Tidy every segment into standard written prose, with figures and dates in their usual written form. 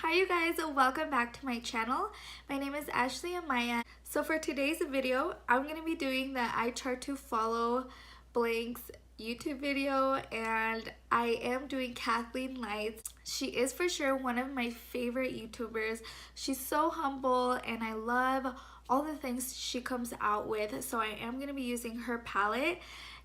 Hi you guys, welcome back to my channel. My name is Ashley Amaya. So for today's video, I'm going to be doing the eye chart to follow Blank's YouTube video, and I am doing KathleenLights. She is for sure one of my favorite YouTubers. She's so humble and I love all the things she comes out with. So I am going to be using her palette.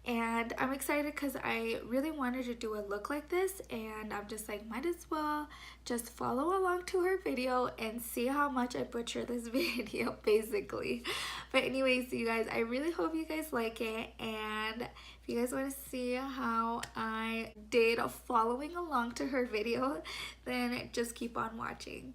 And I'm excited because I really wanted to do a look like this, and I'm just like, might as well just follow along to her video and see how much I butcher this video basically. But anyways, you guys, I really hope you guys like it, and if you guys want to see how I did following along to her video, then just keep on watching.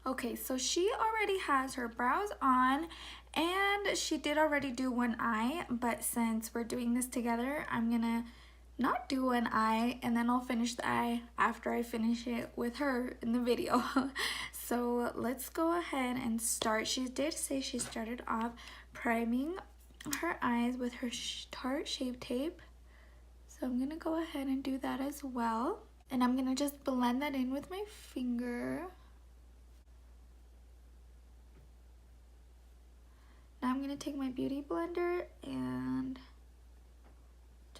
Okay, so she already has her brows on and she did already do one eye, but since we're doing this together, I'm gonna not do one eye and then I'll finish the eye after I finish it with her in the video. So let's go ahead and start. She did say she started off priming her eyes with her Tarte Shape Tape. So I'm gonna go ahead and do that as well. And I'm gonna just blend that in with my finger. Now I'm going to take my beauty blender and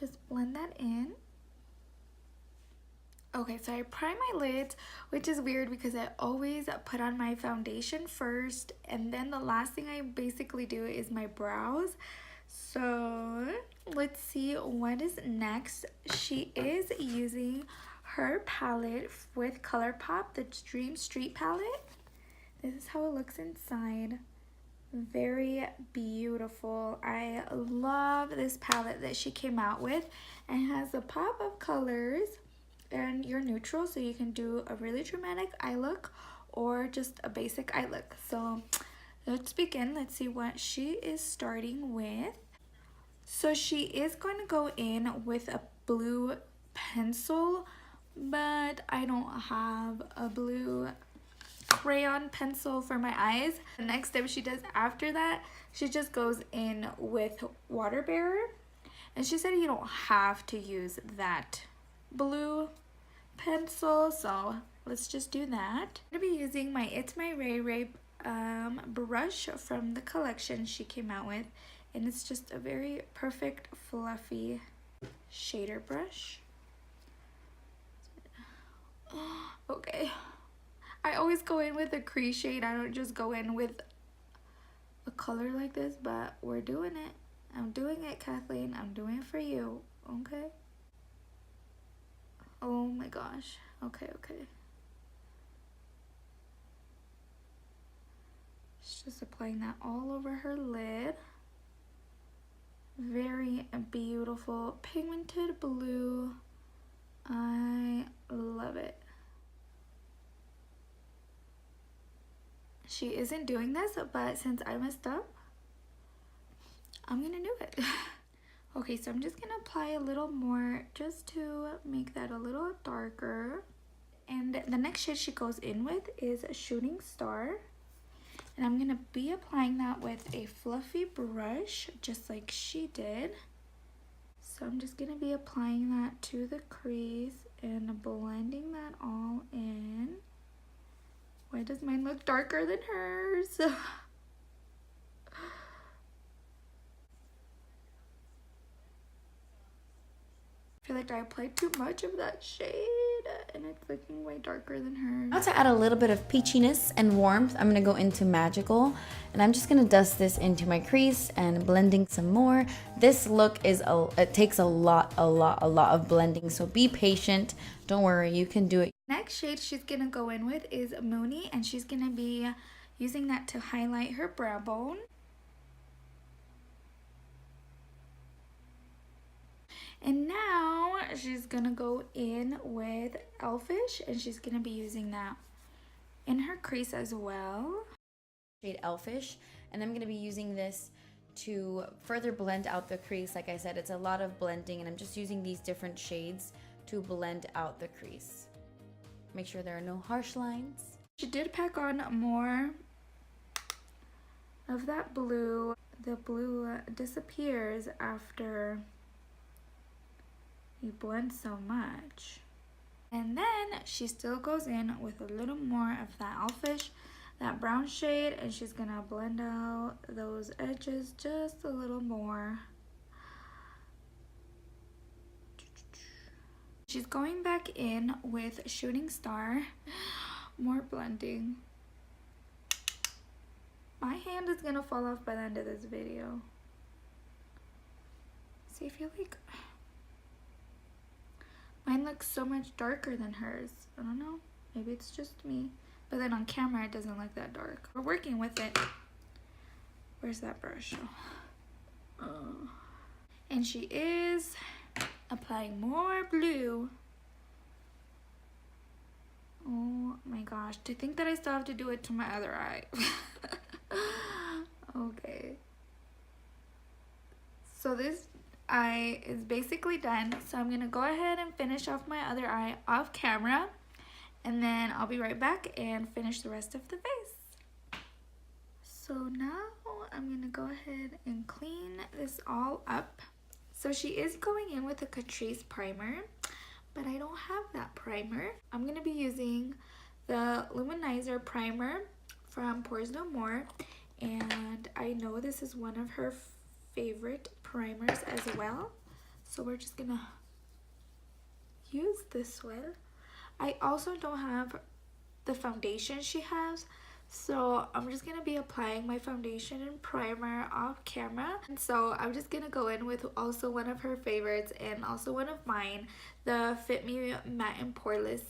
just blend that in. Okay, so I prime my lids, which is weird because I always put on my foundation first, and then the last thing I basically do is my brows. So let's see what is next. She is using her palette with ColourPop, the Dream Street palette. This is how it looks inside. Very beautiful. I love this palette that she came out with. It has a pop of colors and you're neutral, so you can do a really dramatic eye look or just a basic eye look. So let's begin. Let's see what she is starting with. So she is going to go in with a blue pencil, but I don't have a blue crayon pencil for my eyes. The next step she does after that, she just goes in with water bearer, and she said you don't have to use that blue pencil, so let's just do that. I'm gonna be using my It's My Ray Ray brush from the collection she came out with, and it's just a very perfect fluffy shader brush. Okay, I always go in with a crease shade. I don't just go in with a color like this, but we're doing it. I'm doing it, Kathleen. I'm doing it for you, okay? Oh my gosh. Okay. She's just applying that all over her lid. Very beautiful pigmented blue. I love it. She isn't doing this, but since I messed up, I'm gonna do it. Okay, so I'm just gonna apply a little more just to make that a little darker. And the next shade she goes in with is Shooting Star. And I'm gonna be applying that with a fluffy brush, just like she did. So I'm just gonna be applying that to the crease and blending that all in. Why does mine look darker than hers? I feel like I applied too much of that shade and it's looking way darker than hers. Now to add a little bit of peachiness and warmth, I'm going to go into Magical, and I'm just going to dust this into my crease and blending some more. This look it takes a lot of blending, so be patient. Don't worry, you can do it. Next shade she's going to go in with is Moony, and she's going to be using that to highlight her brow bone. And now she's gonna go in with Elfish, and she's gonna be using that in her crease as well. Shade Elfish, and I'm gonna be using this to further blend out the crease. Like I said, it's a lot of blending, and I'm just using these different shades to blend out the crease. Make sure there are no harsh lines. She did pack on more of that blue. The blue disappears after you blend so much. And then she still goes in with a little more of that Elfish, that brown shade, and she's gonna blend out those edges just a little more. She's going back in with Shooting Star. More blending. My hand is gonna fall off by the end of this video. See, I feel like mine looks so much darker than hers. I don't know. Maybe it's just me. But then on camera, it doesn't look that dark. We're working with it. Where's that brush? Oh. And she is applying more blue. Oh my gosh. To think that I still have to do it to my other eye. Okay. So this eye is basically done. So I'm going to go ahead and finish off my other eye off camera. And then I'll be right back and finish the rest of the face. So now I'm going to go ahead and clean this all up. So she is going in with a Catrice primer, but I don't have that primer. I'm going to be using the Luminizer primer from Pores No More. And I know this is one of her favorite primers as well. So we're just going to use this one. I also don't have the foundation she has, so I'm just going to be applying my foundation and primer off camera. And so I'm just going to go in with also one of her favorites and also one of mine, the Fit Me Matte and Poreless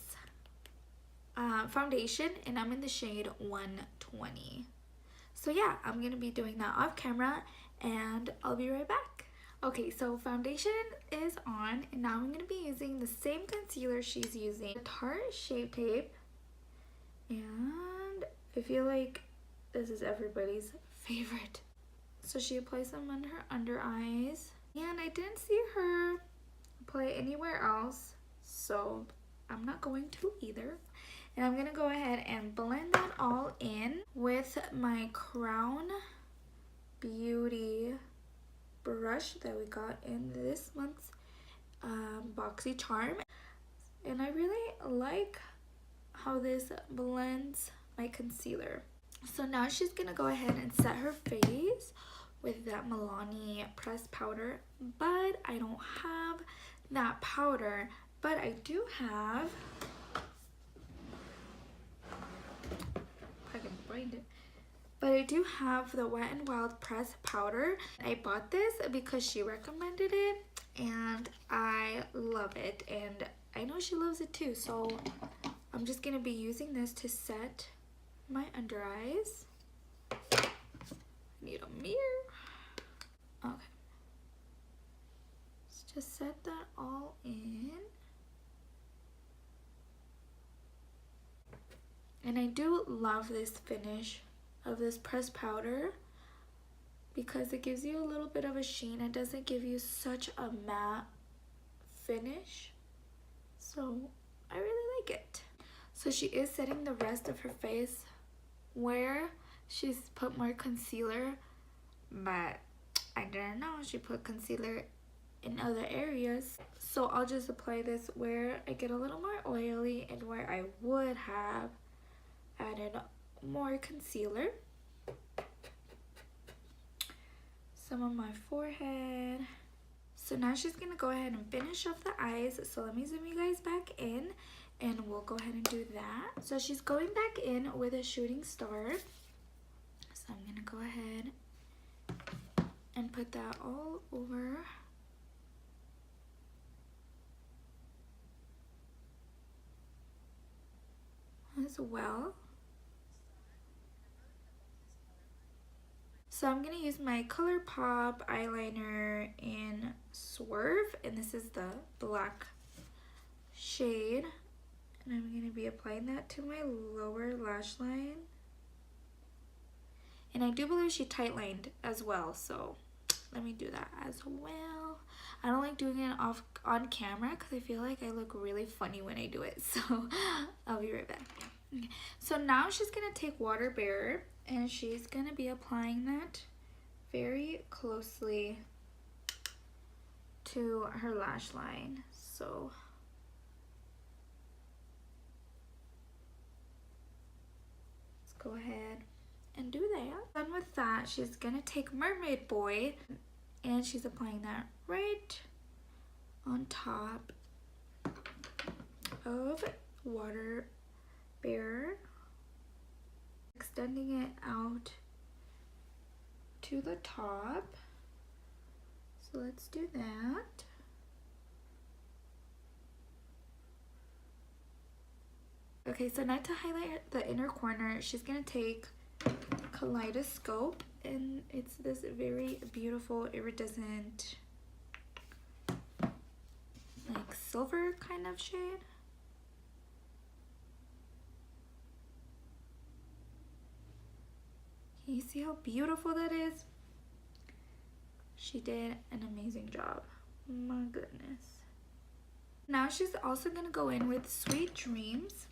foundation, and I'm in the shade 120. So yeah, I'm going to be doing that off camera and I'll be right back. Okay, so foundation is on, and now I'm going to be using the same concealer she's using, Tarte Shape Tape, and I feel like this is everybody's favorite. So she applies them on her under eyes, and I didn't see her apply anywhere else, so I'm not going to either. And I'm going to go ahead and blend that all in with my Crown Beauty brush that we got in this month's Boxy Charm. And I really like how this blends my concealer. So now she's gonna go ahead and set her face with that Milani pressed powder, but I don't have that powder, but I do have, if I can find it, but I do have the Wet n Wild pressed powder. I bought this because she recommended it and I love it, and I know she loves it too, so I'm just gonna be using this to set my under eyes. I need a mirror. Okay, let's just set that all in. And I do love this finish of this pressed powder because it gives you a little bit of a sheen. It doesn't give you such a matte finish, so I really like it. So she is setting the rest of her face where she's put more concealer, but I didn't know she put concealer in other areas. So I'll just apply this where I get a little more oily and where I would have added more concealer. Some on my forehead. So now she's gonna go ahead and finish off the eyes. So let me zoom you guys back in and we'll go ahead and do that. So she's going back in with a Shooting Star. So I'm gonna go ahead and put that all over as well. So I'm going to use my ColourPop eyeliner in Swerve, and this is the black shade. And I'm going to be applying that to my lower lash line. And I do believe she tight lined as well, so let me do that as well. I don't like doing it on camera because I feel like I look really funny when I do it, so I'll be right back. Okay. So now she's going to take Water Bearer and she's going to be applying that very closely to her lash line. So Okay, done with that, she's gonna take Mermaid Boy and she's applying that right on top of Water Bear, extending it out to the top. So let's do that. Okay, so now to highlight the inner corner, she's gonna take Kaleidoscope, and it's this very beautiful iridescent, like silver kind of shade. Can you see how beautiful that is? She did an amazing job. My goodness. Now she's also gonna go in with Sweet Dreams.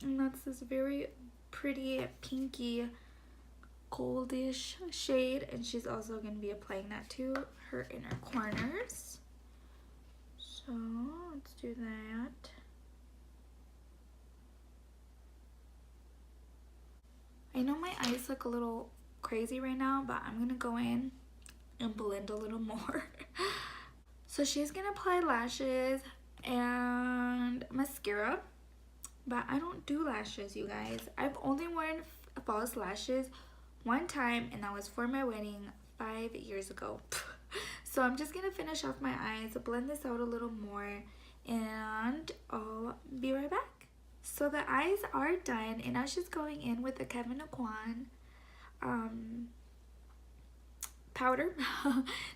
And that's this very pretty pinky goldish shade, and she's also going to be applying that to her inner corners. So let's do that. I know my eyes look a little crazy right now, but I'm going to go in and blend a little more. So she's going to apply lashes and mascara. But I don't do lashes, you guys. I've only worn false lashes one time, and that was for my wedding 5 years ago. So I'm just gonna finish off my eyes, blend this out a little more, and I'll be right back. So the eyes are done, and now she's going in with the Kevyn Aucoin powder.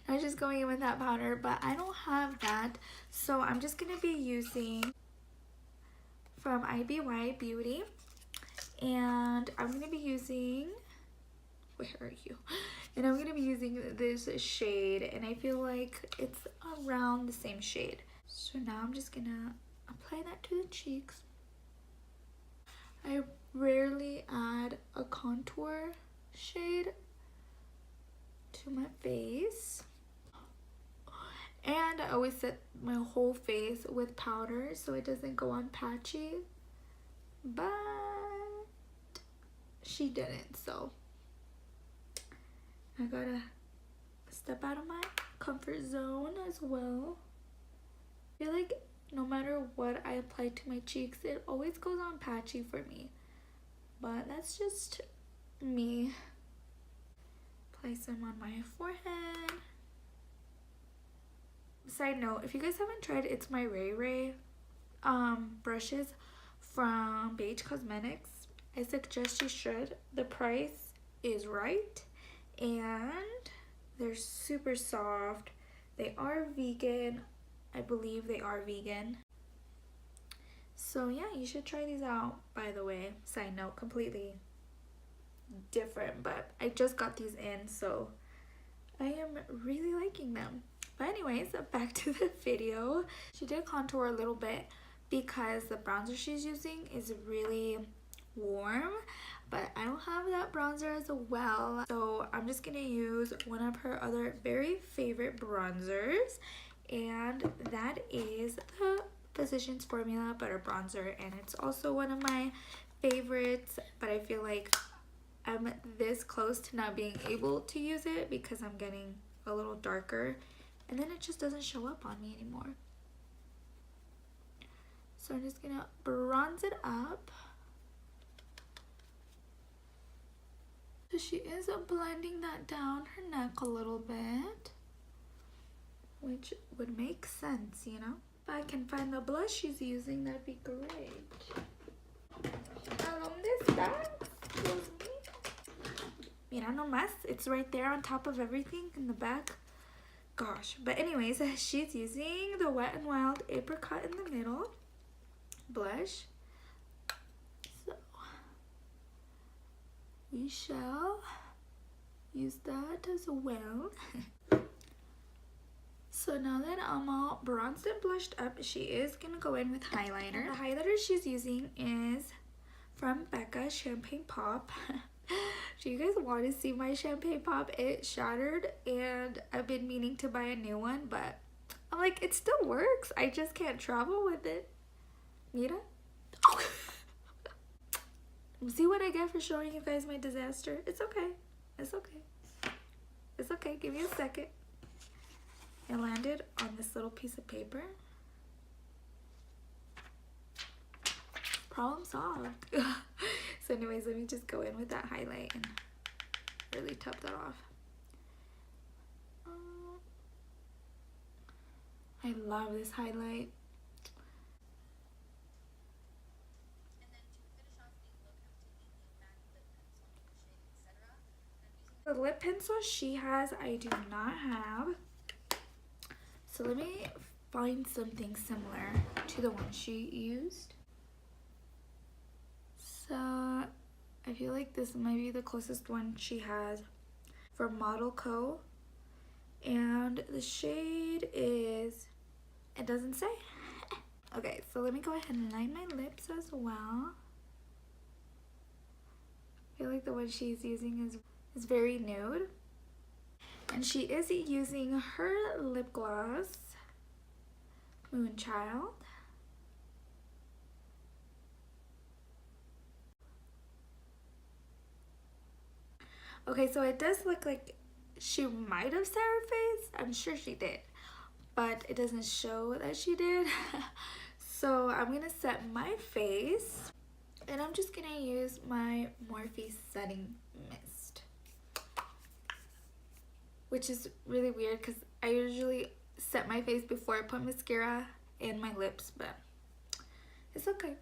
Now she's going in with that powder, but I don't have that, so I'm just gonna be using from IBY Beauty, and I'm gonna be using, where are you? And I'm gonna be using this shade, and I feel like it's around the same shade. So now I'm just gonna apply that to the cheeks. I rarely add a contour shade to my face, and I always set my whole face with powder so it doesn't go on patchy, but she didn't, so I gotta step out of my comfort zone as well. I feel like no matter what I apply to my cheeks, it always goes on patchy for me, but that's just me. Apply some on my forehead. Side note, if you guys haven't tried It's My Ray Ray brushes from Beige Cosmetics, I suggest you should. The price is right, and they're super soft. They are vegan. I believe they are vegan. So yeah, you should try these out, by the way. Side note, completely different, but I just got these in, so I am really liking them. But anyways, back to the video. She did contour a little bit because the bronzer she's using is really warm, but I don't have that bronzer as well, so I'm just gonna use one of her other very favorite bronzers, and that is the Physicians Formula Butter Bronzer, and it's also one of my favorites, but I feel like I'm this close to not being able to use it because I'm getting a little darker, and then it just doesn't show up on me anymore. So I'm just gonna bronze it up. So she is blending that down her neck a little bit, which would make sense, you know? If I can find the blush she's using, that'd be great. ¿Dónde está? Dios mío. Mira nomás, it's right there on top of everything in the back. Gosh, but anyways, she's using the Wet n Wild Apricot in the Middle blush. So we shall use that as well. So now that I'm all bronzed and blushed up, she is gonna go in with highlighter. The highlighter she's using is from Becca Champagne Pop. Do you guys want to see my champagne pop? It shattered, and I've been meaning to buy a new one, but I'm like, it still works. I just can't travel with it. Mira. See what I get for showing you guys my disaster? It's okay. It's okay. It's okay. Give me a second. It landed on this little piece of paper. Problem solved. So anyways, let me just go in with that highlight and really top that off. I love this highlight. The lip pencil she has, I do not have. So let me find something similar to the one she used. So I feel like this might be the closest one she has for Model Co. And the shade is, it doesn't say. Okay, so let me go ahead and line my lips as well. I feel like the one she's using is very nude. And she is using her lip gloss, Moonchild. Okay, so it does look like she might have set her face. I'm sure she did, but it doesn't show that she did. So I'm gonna set my face, and I'm just gonna use my Morphe setting mist, which is really weird because I usually set my face before I put mascara and my lips, but it's okay.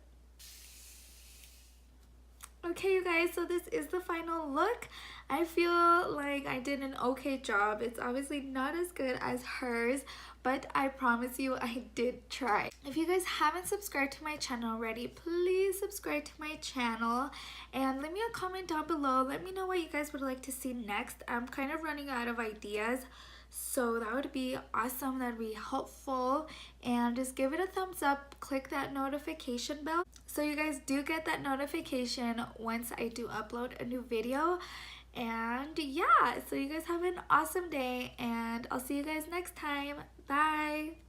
Okay, you guys, so this is the final look. I feel like I did an okay job. It's obviously not as good as hers, but I promise you I did try. If you guys haven't subscribed to my channel already, please subscribe to my channel and leave me a comment down below. Let me know what you guys would like to see next. I'm kind of running out of ideas, so that would be awesome. That'd be helpful. And just give it a thumbs up, click that notification bell so you guys do get that notification once I do upload a new video. And yeah, so you guys have an awesome day, and I'll see you guys next time. Bye.